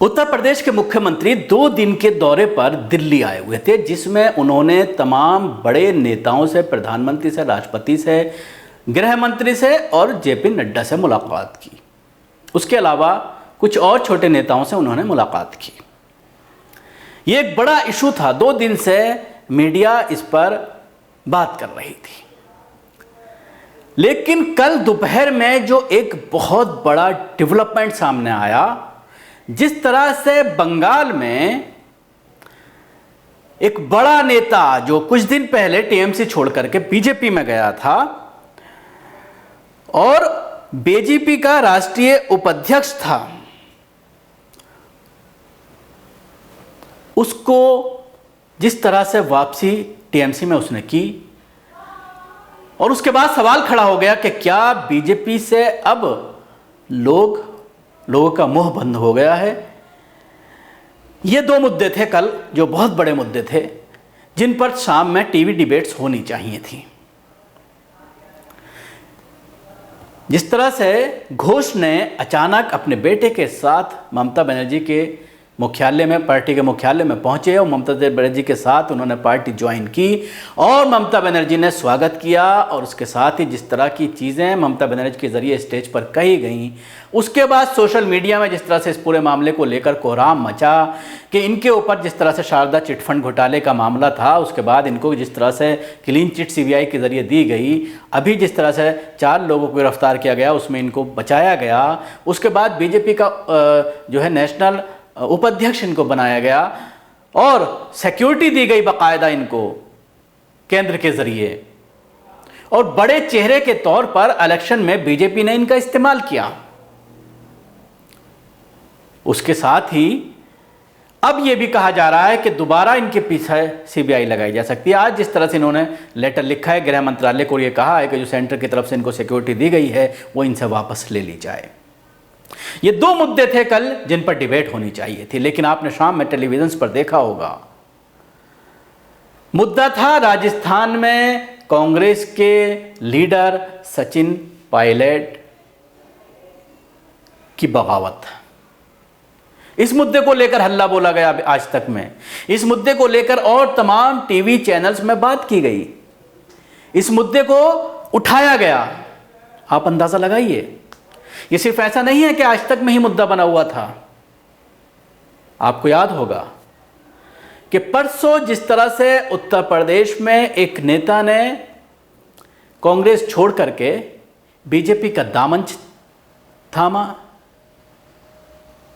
उत्तर प्रदेश के मुख्यमंत्री 2 दिन के दौरे पर दिल्ली आए हुए थे, जिसमें उन्होंने तमाम बड़े नेताओं से, प्रधानमंत्री से, राष्ट्रपति से, गृह मंत्री से और जेपी नड्डा से मुलाकात की। उसके अलावा कुछ और छोटे नेताओं से उन्होंने मुलाकात की। ये एक बड़ा इशू था, 2 दिन से मीडिया इस पर बात कर रही थी। लेकिन कल दोपहर में जो एक बहुत बड़ा डेवलपमेंट सामने आया, जिस तरह से बंगाल में एक बड़ा नेता जो कुछ दिन पहले टीएमसी छोड़ करके बीजेपी में गया था और बीजेपी का राष्ट्रीय उपाध्यक्ष था, उसको जिस तरह से वापसी टीएमसी में उसने की, और उसके बाद सवाल खड़ा हो गया कि क्या बीजेपी से अब लोगों का मुंह बंद हो गया है। ये 2 मुद्दे थे कल, जो बहुत बड़े मुद्दे थे, जिन पर शाम में टीवी डिबेट्स होनी चाहिए थी। जिस तरह से घोष ने अचानक अपने बेटे के साथ ममता बनर्जी के मुख्यालय में, पार्टी के मुख्यालय में पहुंचे और ममता बनर्जी के साथ उन्होंने पार्टी ज्वाइन की और ममता बनर्जी ने स्वागत किया, और उसके साथ ही जिस तरह की चीज़ें ममता बनर्जी के ज़रिए स्टेज पर कही गई, उसके बाद सोशल मीडिया में जिस तरह से इस पूरे मामले को लेकर कोहराम मचा कि इनके ऊपर जिस तरह से शारदा चिटफंड घोटाले का मामला था, उसके बाद इनको जिस तरह से क्लीन चिट सीबीआई के ज़रिए दी गई, अभी जिस तरह से 4 लोगों को गिरफ्तार किया गया, उसमें इनको बचाया गया, उसके बाद बीजेपी का जो है नेशनल उपाध्यक्ष इनको बनाया गया और सिक्योरिटी दी गई बाकायदा इनको केंद्र के जरिए, और बड़े चेहरे के तौर पर इलेक्शन में बीजेपी ने इनका इस्तेमाल किया। उसके साथ ही अब यह भी कहा जा रहा है कि दोबारा इनके पीछे सीबीआई लगाई जा सकती है। आज जिस तरह से इन्होंने लेटर लिखा है गृह मंत्रालय को, यह कहा है कि जो सेंटर की तरफ से इनको सिक्योरिटी दी गई है वो इनसे वापस ले ली जाए। ये 2 मुद्दे थे कल जिन पर डिबेट होनी चाहिए थी, लेकिन आपने शाम में टेलीविजन पर देखा होगा, मुद्दा था राजस्थान में कांग्रेस के लीडर सचिन पायलट की बगावत। इस मुद्दे को लेकर हल्ला बोला गया आज तक में, इस मुद्दे को लेकर और तमाम टीवी चैनल्स में बात की गई, इस मुद्दे को उठाया गया। आप अंदाजा लगाइए, ये सिर्फ ऐसा नहीं है कि आज तक में ही मुद्दा बना हुआ था। आपको याद होगा कि परसों जिस तरह से उत्तर प्रदेश में एक नेता ने कांग्रेस छोड़ करके बीजेपी का दामन थामा,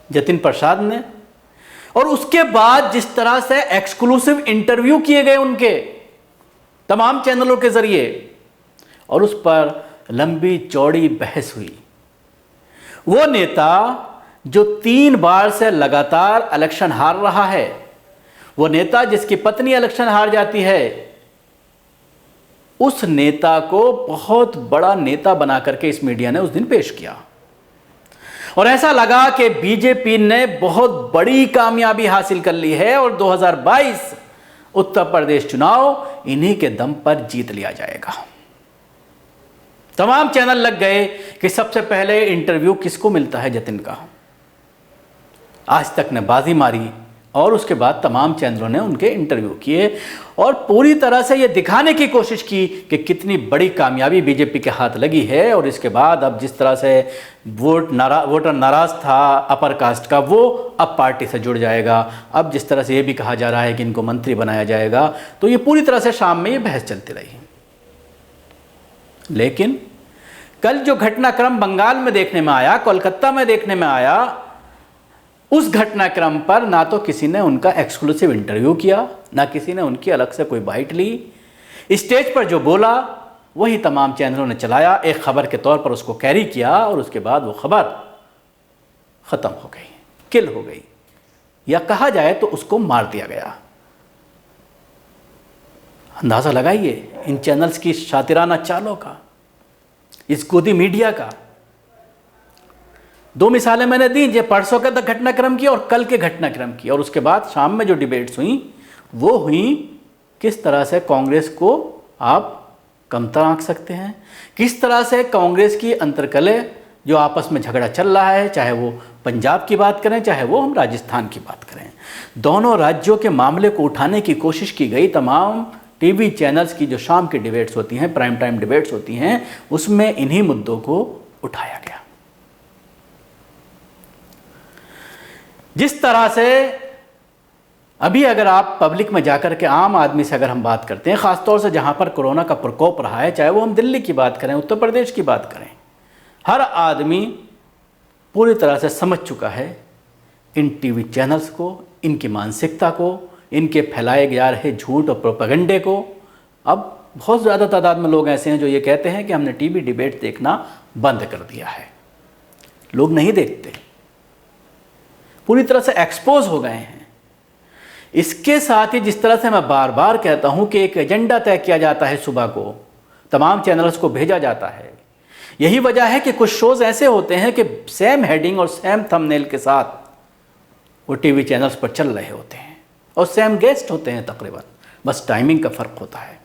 जतिन प्रसाद ने, और उसके बाद जिस तरह से एक्सक्लूसिव इंटरव्यू किए गए उनके तमाम चैनलों के जरिए, और उस पर लंबी चौड़ी बहस हुई। वो नेता जो 3 बार से लगातार इलेक्शन हार रहा है, वो नेता जिसकी पत्नी इलेक्शन हार जाती है, उस नेता को बहुत बड़ा नेता बना करके इस मीडिया ने उस दिन पेश किया, और ऐसा लगा कि बीजेपी ने बहुत बड़ी कामयाबी हासिल कर ली है और 2022 उत्तर प्रदेश चुनाव इन्हीं के दम पर जीत लिया जाएगा। तमाम चैनल लग गए कि सबसे पहले इंटरव्यू किसको मिलता है, जतिन का। आज तक ने बाजी मारी और उसके बाद तमाम चैनलों ने उनके इंटरव्यू किए और पूरी तरह से ये दिखाने की कोशिश की कि कितनी बड़ी कामयाबी बीजेपी के हाथ लगी है। और इसके बाद अब जिस तरह से वोटर नाराज था अपर कास्ट का, वो अब पार्टी से जुड़ जाएगा। अब जिस तरह से ये भी कहा जा रहा है कि इनको मंत्री बनाया जाएगा, तो ये पूरी तरह से शाम में ये बहस चलती रही। लेकिन कल जो घटनाक्रम बंगाल में देखने में आया, कोलकाता में देखने में आया, उस घटनाक्रम पर ना तो किसी ने उनका एक्सक्लूसिव इंटरव्यू किया, ना किसी ने उनकी अलग से कोई बाइट ली। स्टेज पर जो बोला वही तमाम चैनलों ने चलाया, एक खबर के तौर पर उसको कैरी किया, और उसके बाद वो खबर खत्म हो गई, किल हो गई, या कहा जाए तो उसको मार दिया गया। अंदाजा लगाइए इन चैनल्स की शातिराना चालों का, इस गोदी मीडिया का। 2 मिसालें मैंने दी, जो परसों का घटनाक्रम की और कल के घटनाक्रम की, और उसके बाद शाम में जो डिबेट्स हुई वो हुई किस तरह से कांग्रेस को आप कमतर आंक सकते हैं, किस तरह से कांग्रेस की अंतर्कलह जो आपस में झगड़ा चल रहा है, चाहे वो पंजाब की बात करें, चाहे वो हम राजस्थान की बात करें, दोनों राज्यों के मामले को उठाने की कोशिश की गई। तमाम टीवी चैनल्स की जो शाम की डिबेट्स होती हैं, प्राइम टाइम डिबेट्स होती हैं, उसमें इन्हीं मुद्दों को उठाया गया। जिस तरह से अभी अगर आप पब्लिक में जाकर के आम आदमी से अगर हम बात करते हैं, ख़ासतौर से जहाँ पर कोरोना का प्रकोप रहा है, चाहे वो हम दिल्ली की बात करें, उत्तर प्रदेश की बात करें, हर आदमी पूरी तरह से समझ चुका है इन टीवी चैनल्स को, इनकी मानसिकता को, इनके फैलाए जा रहे झूठ और प्रोपेगेंडे को। अब बहुत ज़्यादा तादाद में लोग ऐसे हैं जो ये कहते हैं कि हमने टीवी डिबेट देखना बंद कर दिया है। लोग नहीं देखते, पूरी तरह से एक्सपोज हो गए हैं। इसके साथ ही जिस तरह से मैं बार बार कहता हूं कि एक एजेंडा तय किया जाता है, सुबह को तमाम चैनल्स को भेजा जाता है। यही वजह है कि कुछ शोज़ ऐसे होते हैं कि सेम हेडिंग और सेम थंबनेल के साथ वो टीवी चैनल्स पर चल रहे होते हैं और सेम गेस्ट होते हैं तकरीबन, बस टाइमिंग का फ़र्क होता है।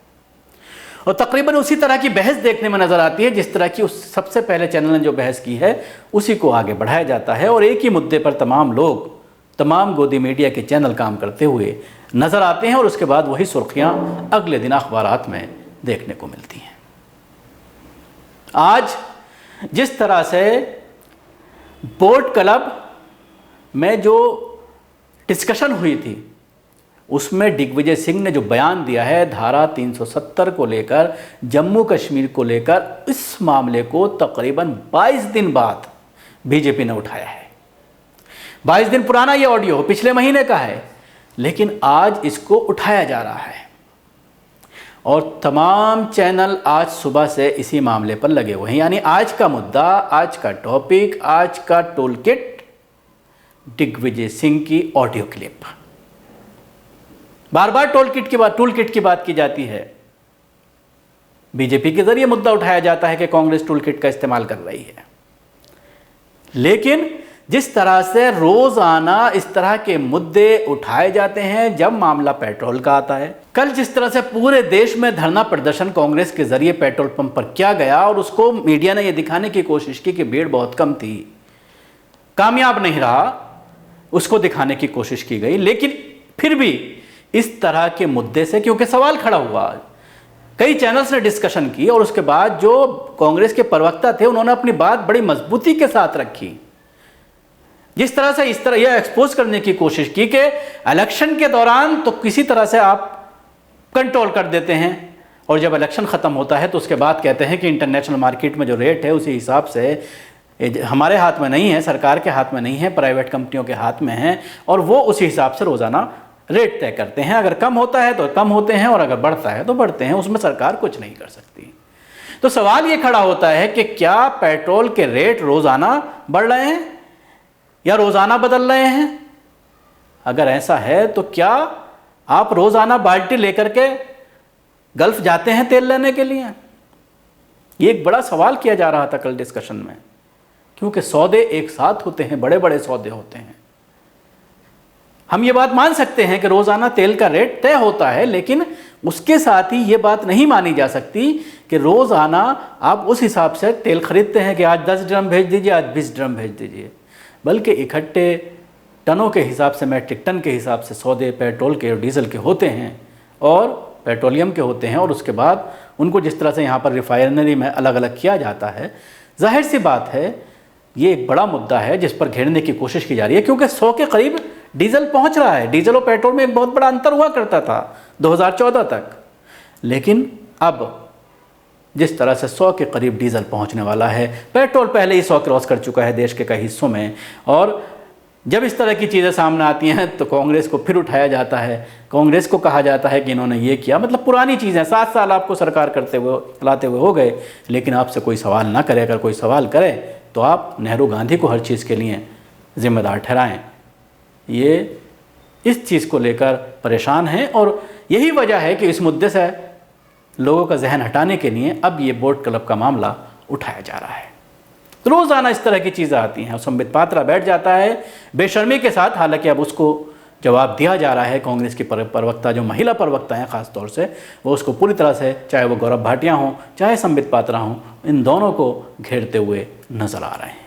और तकरीबन उसी तरह की बहस देखने में नज़र आती है जिस तरह की उस सबसे पहले चैनल ने जो बहस की है उसी को आगे बढ़ाया जाता है, और एक ही मुद्दे पर तमाम लोग, तमाम गोदी मीडिया के चैनल काम करते हुए नज़र आते हैं, और उसके बाद वही सुर्खियाँ अगले दिन अखबारात में देखने को मिलती हैं। आज जिस तरह से बोट क्लब में जो डिस्कशन हुई थी उसमें दिग्विजय सिंह ने जो बयान दिया है धारा 370 को लेकर, जम्मू कश्मीर को लेकर, इस मामले को तकरीबन 22 दिन बाद बीजेपी ने उठाया है। 22 दिन पुराना ये ऑडियो पिछले महीने का है, लेकिन आज इसको उठाया जा रहा है और तमाम चैनल आज सुबह से इसी मामले पर लगे हुए हैं। यानी आज का मुद्दा, आज का टॉपिक, आज का टूल किट दिग्विजय सिंह की ऑडियो क्लिप। बार बार टूल किट की बात की जाती है, बीजेपी के जरिए मुद्दा उठाया जाता है कि कांग्रेस टूल किट का इस्तेमाल कर रही है। लेकिन जिस तरह से रोजाना इस तरह के मुद्दे उठाए जाते हैं जब मामला पेट्रोल का आता है, कल जिस तरह से पूरे देश में धरना प्रदर्शन कांग्रेस के जरिए पेट्रोल पंप पर किया गया और उसको मीडिया ने यह दिखाने की कोशिश की कि भीड़ बहुत कम थी, कामयाब नहीं रहा, उसको दिखाने की कोशिश की गई। लेकिन फिर भी इस तरह के मुद्दे से क्योंकि सवाल खड़ा हुआ, कई चैनल्स ने डिस्कशन की और उसके बाद जो कांग्रेस के प्रवक्ता थे उन्होंने अपनी बात बड़ी मजबूती के साथ रखी। जिस तरह से इस तरह यह एक्सपोज करने की कोशिश की कि इलेक्शन के दौरान तो किसी तरह से आप कंट्रोल कर देते हैं और जब इलेक्शन ख़त्म होता है तो उसके बाद कहते हैं कि इंटरनेशनल मार्केट में जो रेट है उसी हिसाब से हमारे हाथ में नहीं है, सरकार के हाथ में नहीं है, प्राइवेट कंपनियों के हाथ में है, और वो उसी हिसाब से रोज़ाना रेट तय करते हैं। अगर कम होता है तो कम होते हैं और अगर बढ़ता है तो बढ़ते हैं, उसमें सरकार कुछ नहीं कर सकती। तो सवाल ये खड़ा होता है कि क्या पेट्रोल के रेट रोज़ाना बढ़ रहे हैं या रोज़ाना बदल रहे हैं? अगर ऐसा है तो क्या आप रोज़ाना बाल्टी लेकर के गल्फ जाते हैं तेल लेने के लिए? ये एक बड़ा सवाल किया जा रहा था कल डिस्कशन में, क्योंकि सौदे एक साथ होते हैं, बड़े बड़े सौदे होते हैं। हम ये बात मान सकते हैं कि रोज़ाना तेल का रेट तय होता है, लेकिन उसके साथ ही ये बात नहीं मानी जा सकती कि रोज़ाना आप उस हिसाब से तेल खरीदते हैं कि आज 10 ड्रम भेज दीजिए, आज 20 ड्रम भेज दीजिए, बल्कि इकट्ठे टनों के हिसाब से, मैट्रिक टन के हिसाब से सौदे पेट्रोल के और डीजल के होते हैं और पेट्रोलियम के होते हैं, और उसके बाद उनको जिस तरह से यहाँ पर रिफाइनरी में अलग अलग किया जाता है। जाहिर सी बात है ये एक बड़ा मुद्दा है जिस पर घेरने की कोशिश की जा रही है, क्योंकि 100 के करीब डीजल पहुंच रहा है। डीजल और पेट्रोल में एक बहुत बड़ा अंतर हुआ करता था 2014 तक, लेकिन अब जिस तरह से 100 के करीब डीजल पहुंचने वाला है, पेट्रोल पहले ही 100 क्रॉस कर चुका है देश के कई हिस्सों में, और जब इस तरह की चीज़ें सामने आती हैं तो कांग्रेस को फिर उठाया जाता है, कांग्रेस को कहा जाता है कि इन्होंने ये किया। मतलब पुरानी चीज़ें, 7 साल आपको सरकार करते हुए, चलाते हुए हो गए, लेकिन आपसे कोई सवाल ना करे। अगर कोई सवाल करे तो आप नेहरू गांधी को हर चीज़ के लिए जिम्मेदार ठहराएं। ये इस चीज़ को लेकर परेशान हैं और यही वजह है कि इस मुद्दे से लोगों का जहन हटाने के लिए अब ये बोट क्लब का मामला उठाया जा रहा है। रोज़ाना इस तरह की चीज़ें आती हैं। संबित पात्रा बैठ जाता है बेशर्मी के साथ, हालांकि अब उसको जवाब दिया जा रहा है। कांग्रेस की प्रवक्ता, जो महिला प्रवक्ता हैं ख़ास तौर से, वो उसको पूरी तरह से, चाहे वो गौरव भाटिया हों चाहे संबित पात्रा हों, इन दोनों को घेरते हुए नज़र आ रहे हैं।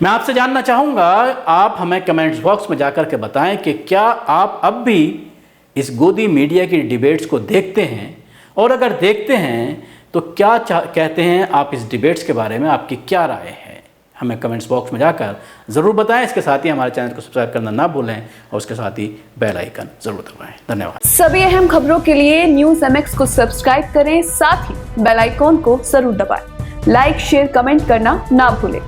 मैं आपसे जानना चाहूँगा, आप हमें कमेंट्स बॉक्स में जाकर के बताएं कि क्या आप अब भी इस गोदी मीडिया की डिबेट्स को देखते हैं, और अगर देखते हैं तो क्या कहते हैं आप इस डिबेट्स के बारे में, आपकी क्या राय है? हमें कमेंट्स बॉक्स में जाकर ज़रूर बताएं। इसके साथ ही हमारे चैनल को सब्सक्राइब करना ना भूलें और उसके साथ ही बेल आइकन ज़रूर दबाएं। धन्यवाद। सभी अहम खबरों के लिए न्यूज़ MX को सब्सक्राइब करें, साथ ही बेल आइकॉन को जरूर दबाएं। लाइक, शेयर, कमेंट करना ना भूलें।